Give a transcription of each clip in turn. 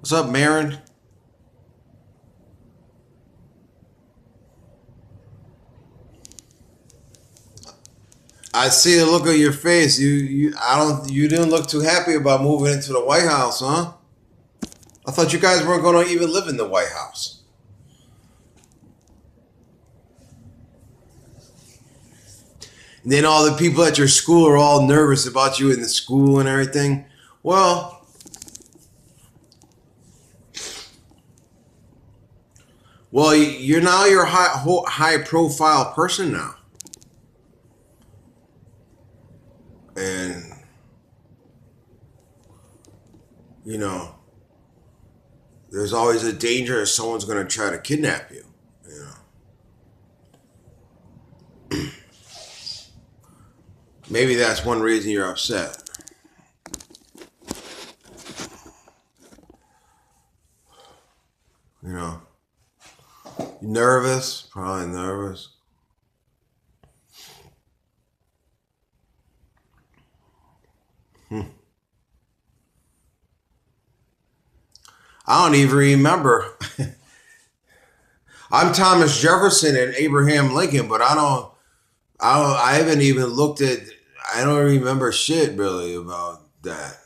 What's up, Marin? I see the look of your face. You didn't look too happy about moving into the White House, huh? I thought you guys weren't going to even live in the White House. And then all the people at your school are all nervous about you in the school and everything. Well, you're a high profile person now, and you know there's always a danger that someone's going to try to kidnap you. You know, maybe that's one reason you're upset. You know, nervous, probably nervous. Hmm. I don't even remember. I'm Thomas Jefferson and Abraham Lincoln, but I haven't even looked at. I don't remember shit really about that.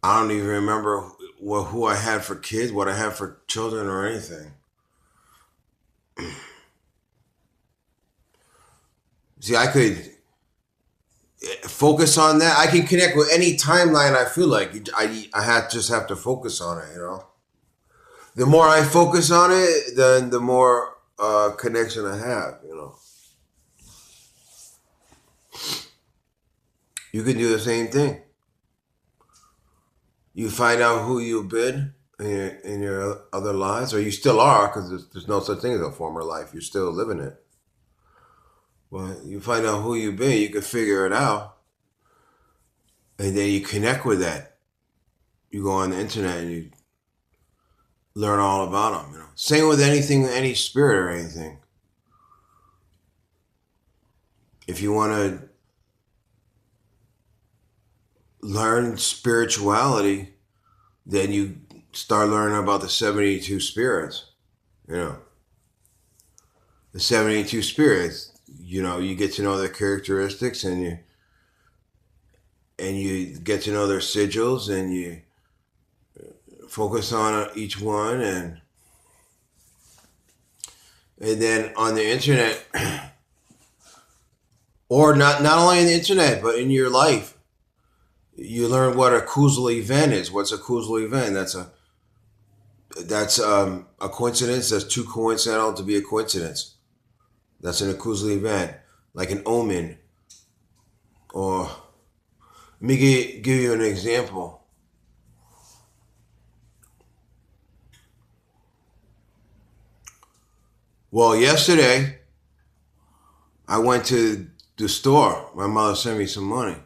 I don't even remember who I had for kids, what I had for children, or anything. See, I could focus on that. I can connect with any timeline I feel like. Just have to focus on it. You know, the more I focus on it, then the more connection I have. You know, you can do the same thing. You find out who you've been in your other lives, or you still are, because there's no such thing as a former life. You're still living it. But you find out who you've been, you can figure it out, and then you connect with that. You go on the internet and you learn all about them. You know, same with anything, any spirit or anything. If you want to learn spirituality, then you start learning about the 72 spirits. You know, the 72 spirits. You know, you get to know their characteristics, and you get to know their sigils, and you focus on each one, and then on the internet, or not only on the internet but in your life, you learn what a causal event is. What's a causal event? That's a coincidence. That's too coincidental to be a coincidence. That's an causal event, like an omen. Or let me give you an example. Well, yesterday I went to the store. My mother sent me some money,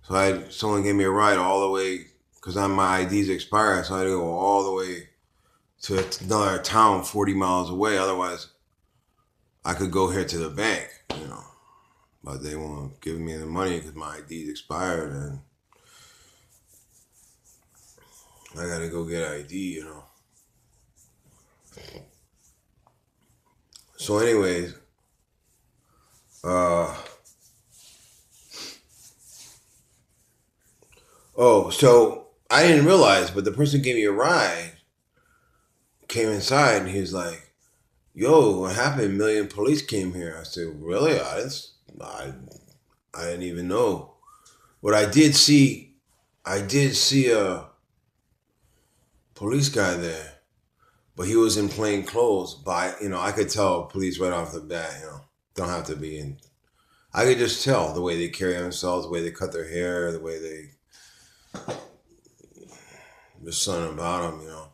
so someone gave me a ride all the way because my ID's expired, so I had to go all the way to another town 40 miles away. Otherwise, I could go here to the bank, you know. But they won't give me the money because my ID's expired, and I gotta go get ID, you know. So, anyways, uh, so I didn't realize, but the person who gave me a ride came inside and he was like, "Yo, what happened? A million police came here." I said, "Really? I, I didn't even know." But I did see a police guy there, but he was in plain clothes. But I could tell police right off the bat. You know, don't have to be in. I could just tell the way they carry themselves, the way they cut their hair, the way they there's something about them. You know,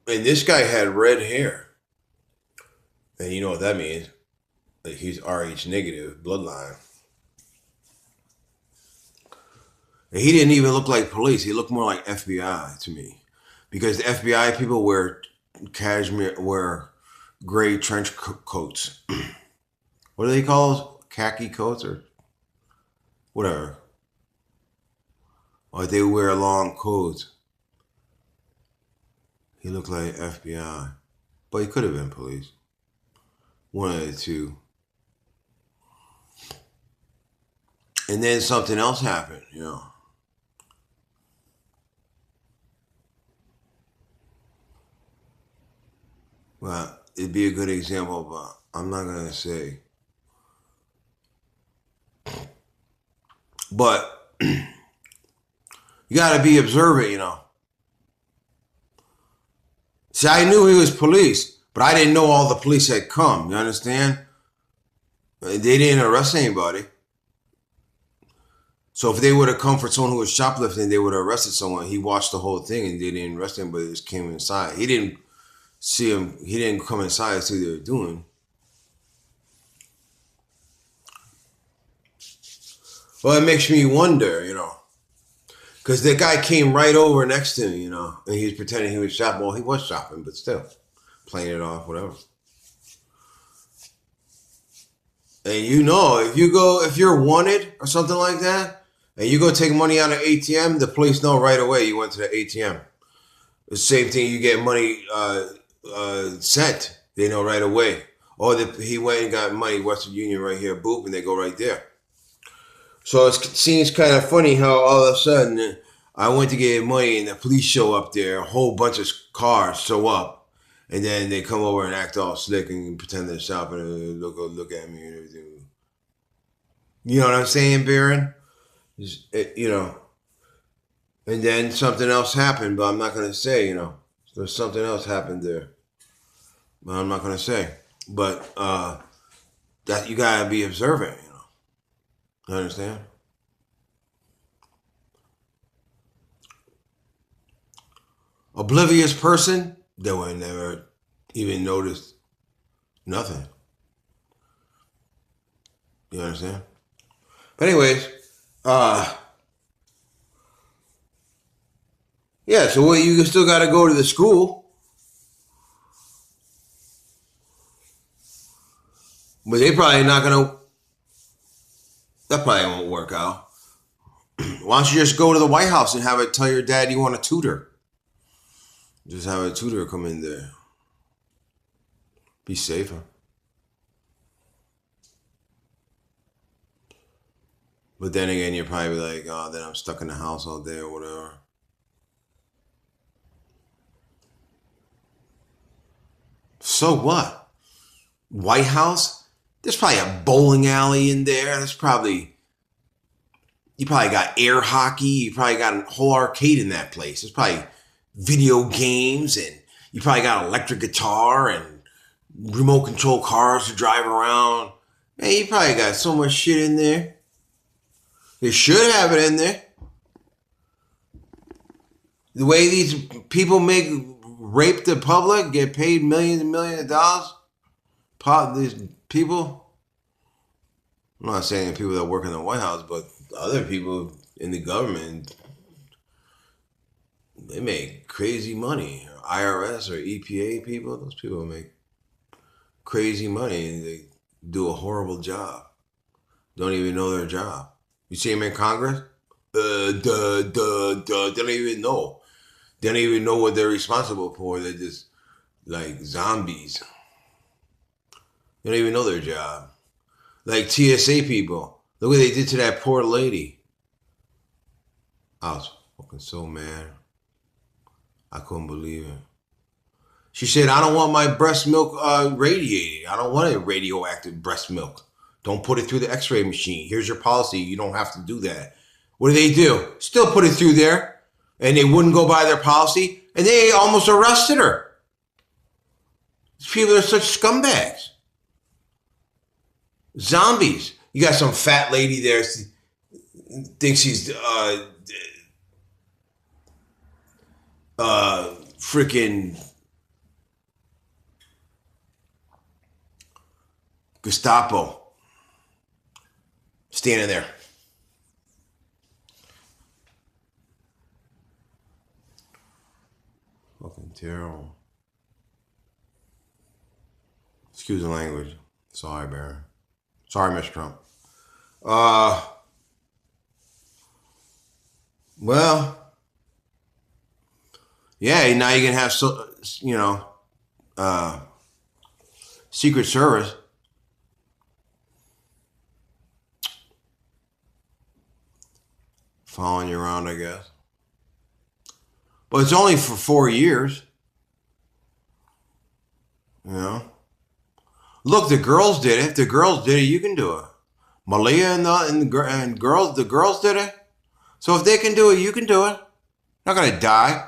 and this guy had red hair, and you know what that means? Like he's Rh negative bloodline. And he didn't even look like police. He looked more like FBI to me, because the FBI people wear gray trench coats. What do they call those? Khaki coats or whatever. or they wear long coats. He looked like FBI, but he could have been police. One of the two. And then something else happened, you know. Well, it'd be a good example, but I'm not gonna say. But you gotta be observant, you know. See, I knew he was police, but I didn't know all the police had come. You understand? They didn't arrest anybody. So if they would have come for someone who was shoplifting, they would have arrested someone. He watched the whole thing and they didn't arrest him, but he just came inside. He didn't see him. He didn't come inside and see what they were doing. Well, it makes me wonder, you know, because the guy came right over next to me, you know, and he was pretending he was shopping. Well, he was shopping, but still, playing it off, whatever. And you know, if you're wanted or something like that, and you go take money out of ATM, the police know right away you went to the ATM. The same thing, you get money sent, they know right away. Or he went and got money, Western Union right here, boop, and they go right there. So it seems kind of funny how all of a sudden I went to get money and the police show up there, a whole bunch of cars show up, and then they come over and act all slick and pretend they're shopping and look at me and everything. You know what I'm saying, Barron? You know, and then something else happened, but I'm not going to say, you know. There's something else happened there, but I'm not going to say. But that you got to be observant, you know. You understand? Oblivious person, they would never even notice nothing. You understand? But anyways, yeah, so what, you still got to go to the school. But they probably not going to, that probably won't work out. Why don't you just go to the White House and have it tell your dad you want a tutor? Just have a tutor come in there. Be safer. But then again, you're probably like, oh, then I'm stuck in the house all day or whatever. So what? White House? There's probably a bowling alley in there. You probably got air hockey. You probably got a whole arcade in that place. There's probably video games, and you probably got an electric guitar and remote control cars to drive around. Man, you probably got so much shit in there. They should have it in there. The way these people rape the public, get paid millions and millions of dollars. These people, I'm not saying people that work in the White House, but other people in the government, they make crazy money. IRS or EPA people, those people make crazy money and they do a horrible job. Don't even know their job. You see them in Congress? They don't even know. They don't even know what they're responsible for. They're just like zombies. They don't even know their job. Like TSA people. Look what they did to that poor lady. I was fucking so mad. I couldn't believe it. She said, I don't want my breast milk radiated. I don't want a radioactive breast milk. Don't put it through the x-ray machine. Here's your policy. You don't have to do that. What do? Still put it through there. And they wouldn't go by their policy. And they almost arrested her. These people are such scumbags. Zombies. You got some fat lady there. Thinks she's freaking Gestapo. Standing there. Fucking terrible. Excuse the language. Sorry, Barron. Sorry, Mr. Trump. Well, yeah. Now you can have uh, Secret Service following you around, I guess. But it's only for 4 years. You know. Look, the girls did it. If the girls did it, you can do it. Malia and the girls did it. So if they can do it, you can do it. Not gonna die.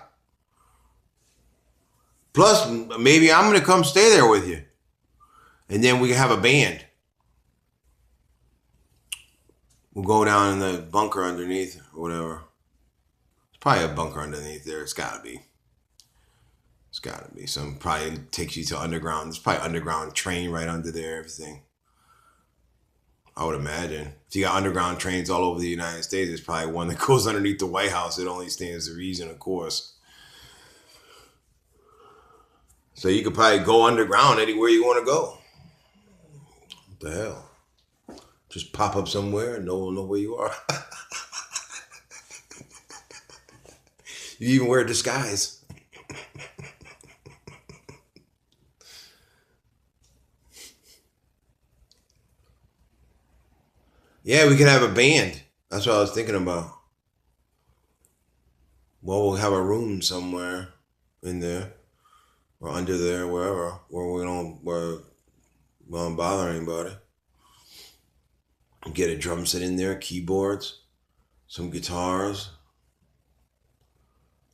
Plus, maybe I'm gonna come stay there with you, and then we can have a band. We'll go down in the bunker underneath or whatever. There's probably a bunker underneath there. It's gotta be. It's gotta be. Some probably takes you to underground. There's probably underground train right under there. Everything. I would imagine. If you got underground trains all over the United States, there's probably one that goes underneath the White House. It only stands to reason, of course. So you could probably go underground anywhere you want to go. What the hell? Just pop up somewhere and no one will know where you are. You even wear a disguise. Yeah, we could have a band. That's what I was thinking about. Well, we'll have a room somewhere in there or under there, wherever, where we don't bother anybody. Get a drum set in there, keyboards, some guitars.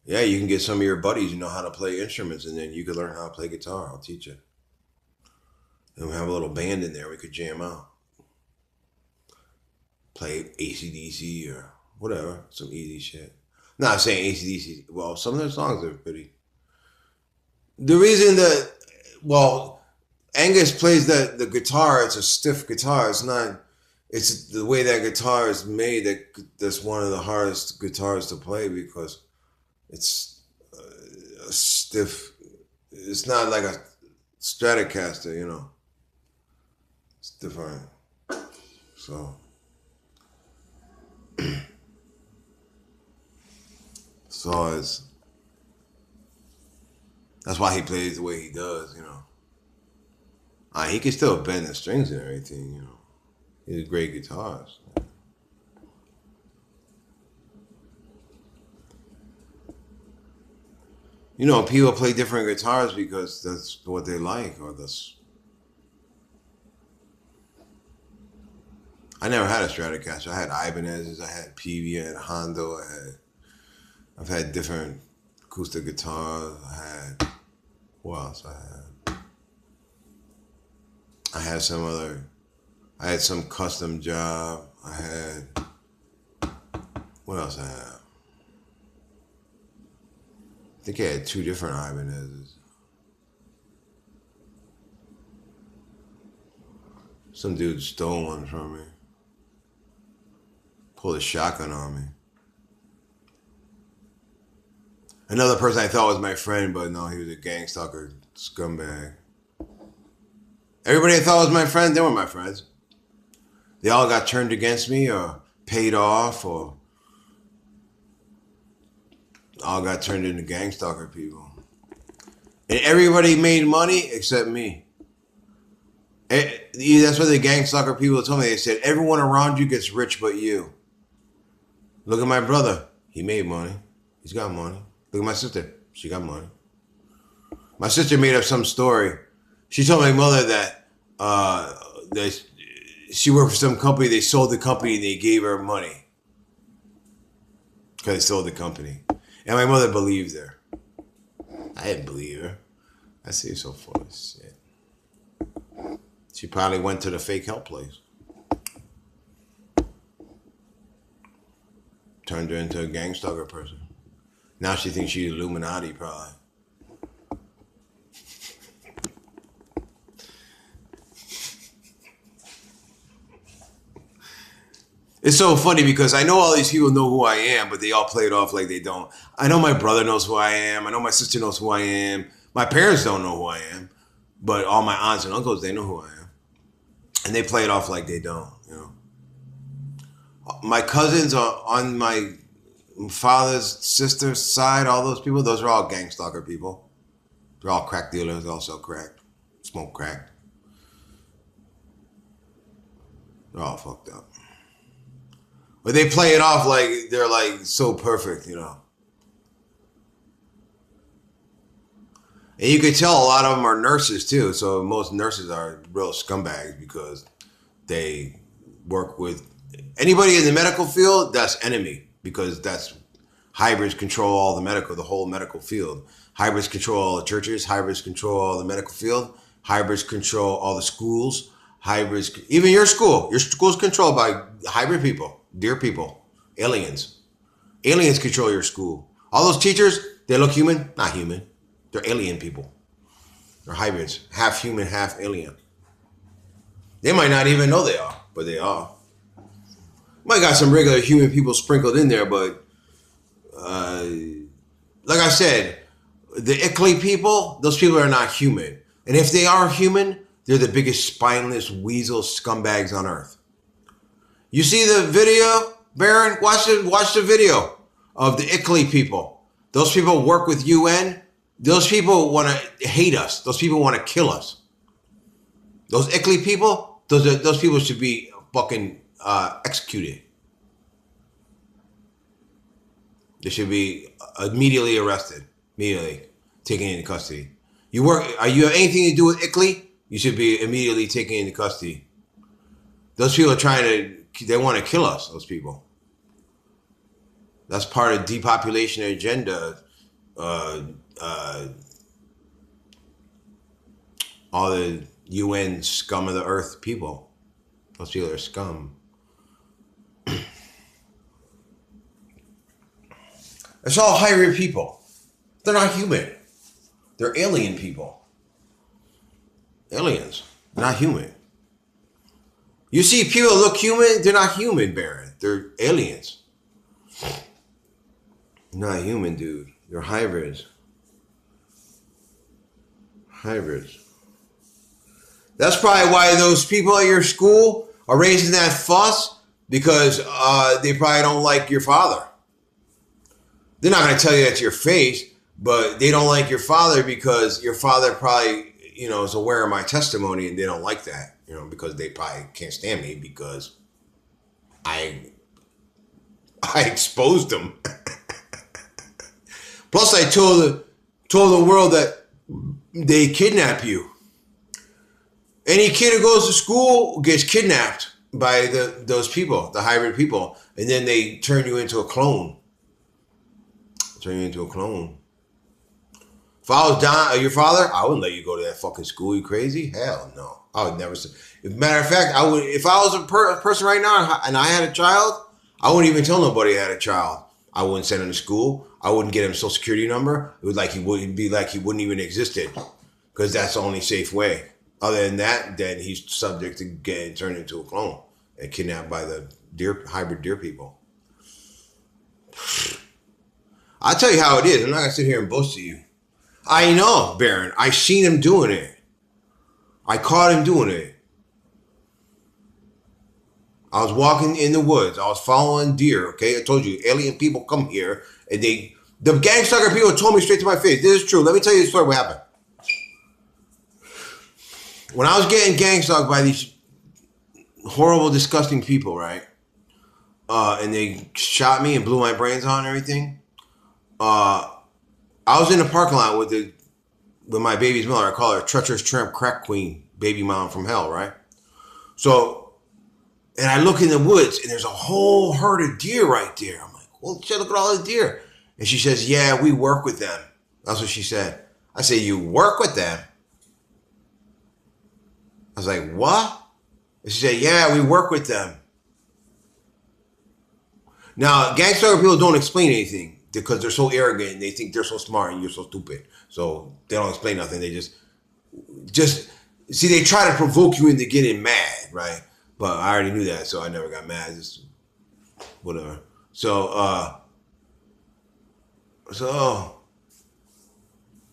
Yeah, you can get some of your buddies who know how to play instruments, and then you could learn how to play guitar. I'll teach you. And we'll have a little band in there. We could jam out. Play AC/DC or whatever, some easy shit. Not saying AC/DC. Well, some of their songs are pretty. The reason that, well, Angus plays the guitar. It's a stiff guitar. It's not. It's the way that guitar is made that's one of the hardest guitars to play because it's a stiff. It's not like a Stratocaster, you know. It's different. So. So that's why he plays the way he does, you know. He can still bend the strings and everything, you know. He's a great guitarist. You know, people play different guitars because that's what they like, or that's. I never had a Stratocaster. I had Ibanez's, I had Peavey, I had Hondo, I've had different acoustic guitars. What else I had? I had some custom job. What else I had? I think I had 2 different Ibanez's. Some dude stole one from me. Pulled a shotgun on me. Another person I thought was my friend, but no, he was a gang stalker scumbag. Everybody I thought was my friend, they weren't my friends. They all got turned against me or paid off or all got turned into gang stalker people. And everybody made money except me. That's what the gang stalker people told me. They said, everyone around you gets rich but you. Look at my brother. He made money. He's got money. Look at my sister. She got money. My sister made up some story. She told my mother that she worked for some company. They sold the company and they gave her money because they sold the company. And my mother believed her. I didn't believe her. I see, so full of shit. She probably went to the fake help place. Turned her into a gang stalker person. Now she thinks she's Illuminati, probably. It's so funny because I know all these people know who I am, but they all play it off like they don't. I know my brother knows who I am. I know my sister knows who I am. My parents don't know who I am, but all my aunts and uncles, they know who I am. And they play it off like they don't, you know. My cousins are on my father's sister's side, all those people, those are all gang stalker people. They're all crack dealers. They all sell crack, smoke crack. They're all fucked up. But they play it off like they're like so perfect, you know. And you can tell a lot of them are nurses too. So most nurses are real scumbags because they work with anybody in the medical field. That's enemy because that's hybrids control all the whole medical field. Hybrids control all the churches. Hybrids control all the medical field. Hybrids control all the schools. Hybrids, even your school. Your school's controlled by hybrid people, dear people, aliens. Aliens control your school. All those teachers, they look human, not human. They're alien people. They're hybrids, half human, half alien. They might not even know they are, but they are. Might got some regular human people sprinkled in there, but like I said, the Ickley people, those people are not human. And if they are human, they're the biggest spineless weasel scumbags on earth. You see the video, Barron? Watch the video of the Ickley people. Those people work with UN. Those people want to hate us. Those people want to kill us. Those Ickley people, those people should be fucking executed. They should be immediately arrested, immediately taken into custody. You have anything to do with Ickley? You should be immediately taken into custody. Those people are they want to kill us, those people. That's part of depopulation agenda. All the UN scum of the earth people. Those people are scum. It's all hybrid people. They're not human. They're alien people. Aliens. They're not human. You see people that look human, they're not human, Barron. They're aliens. Not human, dude. They're hybrids. Hybrids. That's probably why those people at your school are raising that fuss, because they probably don't like your father. They're not going to tell you that to your face, but they don't like your father because your father probably, is aware of my testimony, and they don't like that, because they probably can't stand me because I exposed them. Plus, I told the world that they kidnap you. Any kid who goes to school gets kidnapped by those people, the hybrid people, and then they turn you into a clone. If I was your father, I wouldn't let you go to that fucking school. You crazy? Hell no. I would never. Matter of fact, I would. If I was a person right now and I had a child, I wouldn't even tell nobody I had a child. I wouldn't send him to school. I wouldn't get him a social security number. It would be like he wouldn't even existed, because that's the only safe way. Other than that, then he's subject to getting turned into a clone and kidnapped by the hybrid deer people. I'll tell you how it is. I'm not going to sit here and boast to you. I know, Barron. I seen him doing it. I caught him doing it. I was walking in the woods. I was following deer, okay? I told you, alien people come here, and the gang stalker people told me straight to my face. This is true. Let me tell you the story what happened. When I was getting gang stalked by these horrible, disgusting people, right? And they shot me and blew my brains out and everything. I was in the parking lot with my baby's mother. I call her treacherous tramp crack queen, baby mom from hell, right? So, and I look in the woods and there's a whole herd of deer right there. I'm like, well, shit, look at all the deer. And she says, yeah, we work with them. That's what she said. I say, you work with them? I was like, what? And she said, yeah, we work with them. Now, gang stalker people don't explain anything because they're so arrogant and they think they're so smart and you're so stupid. So they don't explain nothing. They just see, they try to provoke you into getting mad, right? But I already knew that, so I never got mad. Just whatever. So,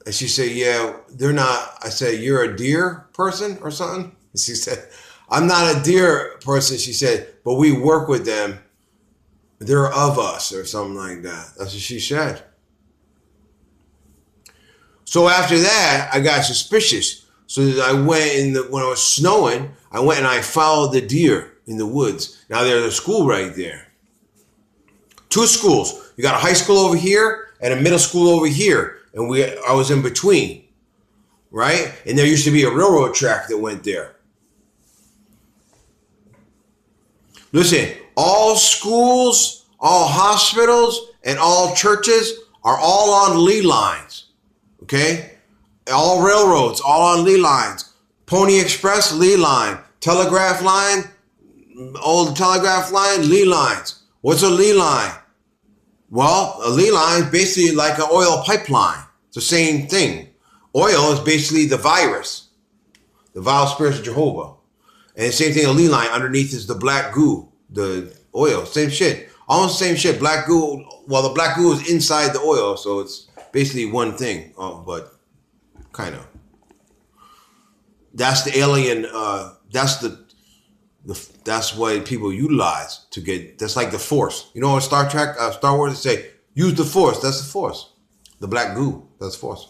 and she said, yeah, they're not. I said, you're a deer person or something? And she said, I'm not a deer person. She said, but we work with them. They're of us or something like that. That's what she said. So after that, I got suspicious. So I went when it was snowing, I went and I followed the deer in the woods. Now there's a school right there. Two schools. You got a high school over here and a middle school over here. And I was in between. Right? And there used to be a railroad track that went there. Listen, all schools, all hospitals, and all churches are all on Lee lines. Okay? All railroads, all on Lee lines. Pony Express, Lee line. Telegraph line, old telegraph line, Lee lines. What's a Lee line? Well, a Lee line is basically like an oil pipeline. It's the same thing. Oil is basically the virus, the vile spirits of Jehovah. And the same thing, a Lee line underneath is the black goo, the oil, same shit. Almost the same shit, black goo. Well, the black goo is inside the oil, so it's basically one thing, but kind of. That's the alien, that's what people utilize to get, that's like the Force. You know, in Star Trek, Star Wars, they say, use the Force, that's the Force. The black goo, that's the Force.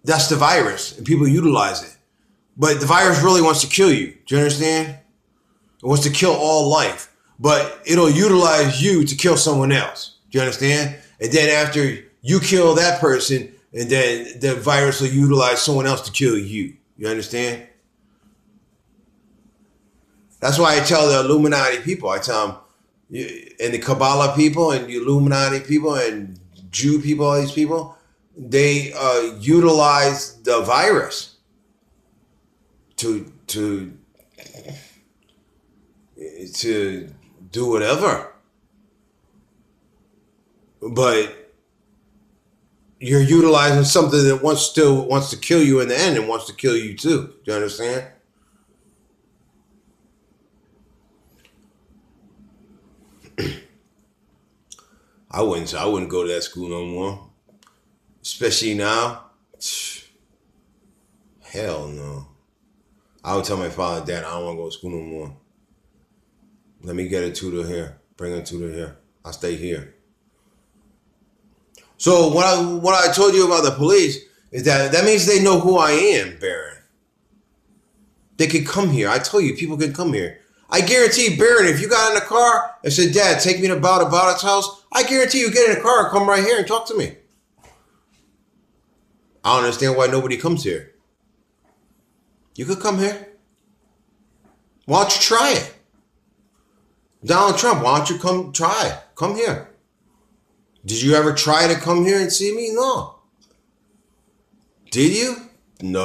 That's the virus, and people utilize it. But the virus really wants to kill you. Do you understand? It wants to kill all life. But it'll utilize you to kill someone else. Do you understand? And then after you kill that person, and then the virus will utilize someone else to kill you. You understand? That's why I tell the Illuminati people, I tell them, and the Kabbalah people, and the Illuminati people, and Jew people, all these people, they utilize the virus to do whatever. But you're utilizing something that still wants to kill you in the end and wants to kill you too. Do you understand? I wouldn't go to that school no more. Especially now, hell no. I would tell my father, Dad, I don't want to go to school no more. Let me get a tutor here. Bring a tutor here. I'll stay here. So what I told you about the police is that means they know who I am, Barron. They can come here. I told you, people can come here. I guarantee, Barron, if you got in a car and said, Dad, take me to Bowdit's house, I guarantee you get in a car and come right here and talk to me. I don't understand why nobody comes here. You could come here. Why don't you try it? Donald Trump, why don't you come try it? Come here. Did you ever try to come here and see me? No. Did you? No.